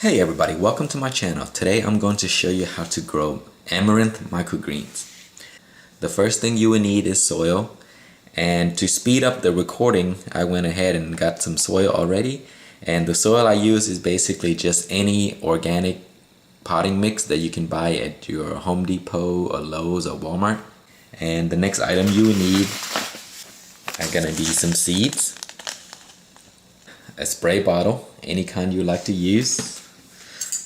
Hey everybody, welcome to my channel. Today I'm going to show you how to grow Amaranth Microgreens. The first thing you will need is soil, and to speed up the recording I went ahead and got some soil already, and the soil I use is basically just any organic potting mix that you can buy at your Home Depot or Lowe's or Walmart. And the next item you will need are gonna be some seeds, a spray bottle, any kind you like to use,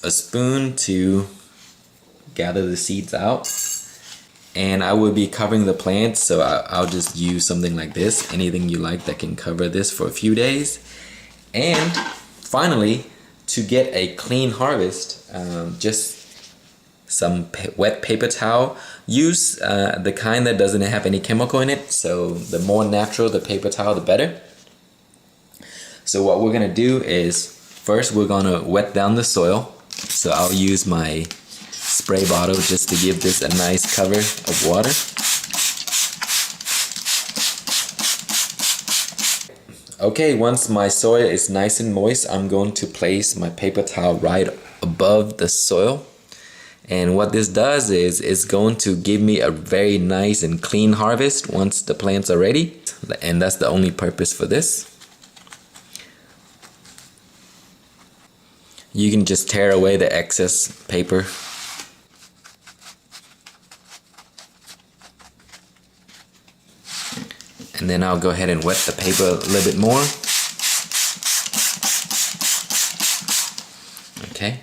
a spoon to gather the seeds out, and I will be covering the plants, so I'll just use something like this, anything you like that can cover this for a few days. And finally, to get a clean harvest, just some wet paper towel. Use the kind that doesn't have any chemical in it, so the more natural the paper towel the better. So what we're gonna do is first we're gonna wet down the soil. So I'll use my spray bottle just to give this a nice cover of water. Okay, once my soil is nice and moist, I'm going to place my paper towel right above the soil. And what this does is it's going to give me a very nice and clean harvest once the plants are ready. And that's the only purpose for this. You can just tear away the excess paper. And then I'll go ahead and wet the paper a little bit more. Okay,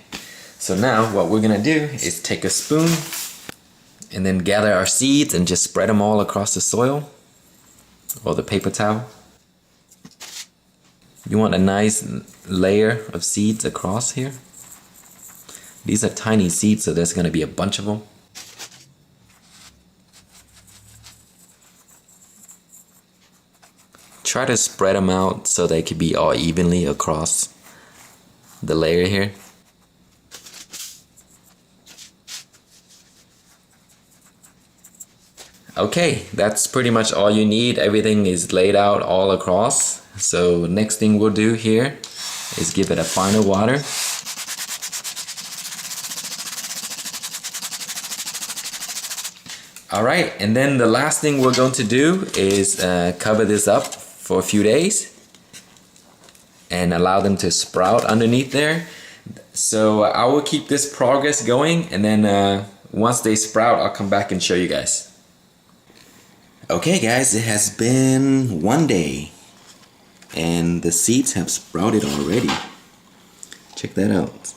so now what we're gonna do is take a spoon and then gather our seeds and just spread them all across the soil or the paper towel. You want a nice layer of seeds across here. These are tiny seeds, so there's gonna be a bunch of them. Try to spread them out so they could be all evenly across the layer here. Okay, that's pretty much all you need. Everything is laid out all across. So next thing we'll do here is give it a final water. Alright, and then the last thing we're going to do is cover this up for a few days and allow them to sprout underneath there. So I will keep this progress going, and then once they sprout, I'll come back and show you guys. Okay guys, it has been one day and the seeds have sprouted already. Check that out.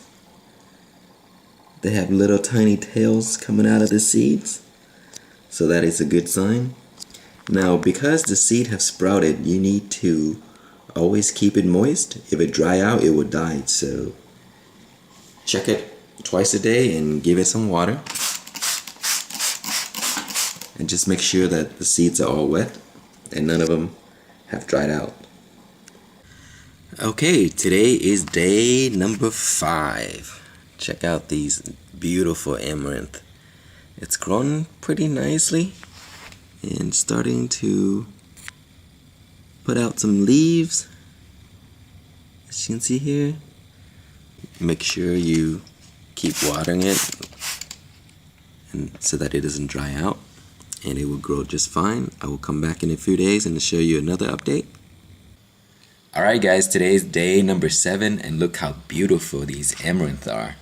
They have little tiny tails coming out of the seeds, so that is a good sign. Now, because the seed have sprouted, you need to always keep it moist. If it dry out, it will die. So check it twice a day and give it some water. And just make sure that the seeds are all wet and none of them have dried out. Okay, today is day number 5. Check out these beautiful amaranth. It's grown pretty nicely and starting to put out some leaves, as you can see here. Make sure you keep watering it and so that it doesn't dry out, and it will grow just fine. I will come back in a few days and show you another update. Alright guys, today's day number 7, and look how beautiful these amaranth are.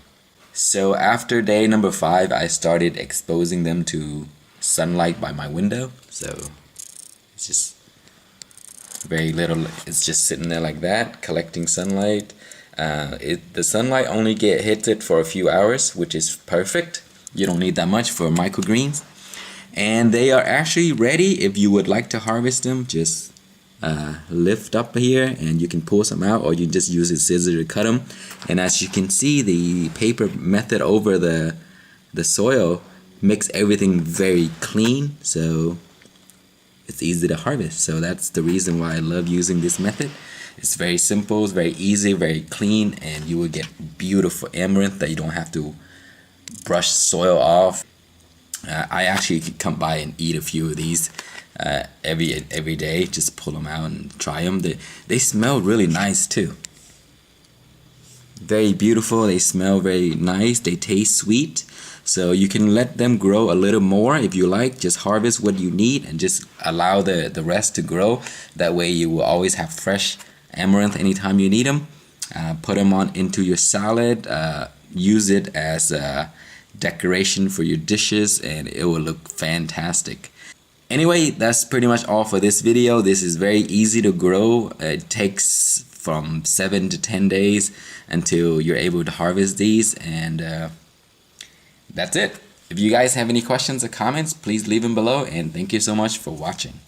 So after day number 5, I started exposing them to sunlight by my window. So it's just very little, it's just sitting there like that, collecting sunlight. The sunlight only hits it for a few hours, which is perfect. You don't need that much for microgreens. And they are actually ready. If you would like to harvest them, just lift up here and you can pull some out, or you just use a scissor to cut them. And as you can see, the paper method over the soil makes everything very clean, so it's easy to harvest. So that's the reason why I love using this method. It's very simple, it's very easy, very clean, and you will get beautiful amaranth that you don't have to brush soil off. I actually could come by and eat a few of these every day. Just pull them out and try them. They smell really nice too. Very beautiful. They smell very nice. They taste sweet. So you can let them grow a little more if you like. Just harvest what you need and just allow the rest to grow. That way you will always have fresh amaranth anytime you need them. Put them on into your salad. Use it as a decoration for your dishes and it will look fantastic. Anyway, that's pretty much all for this video. This is very easy to grow. It takes from 7 to 10 days until you're able to harvest these, and that's it. If you guys have any questions or comments, please leave them below, and thank you so much for watching.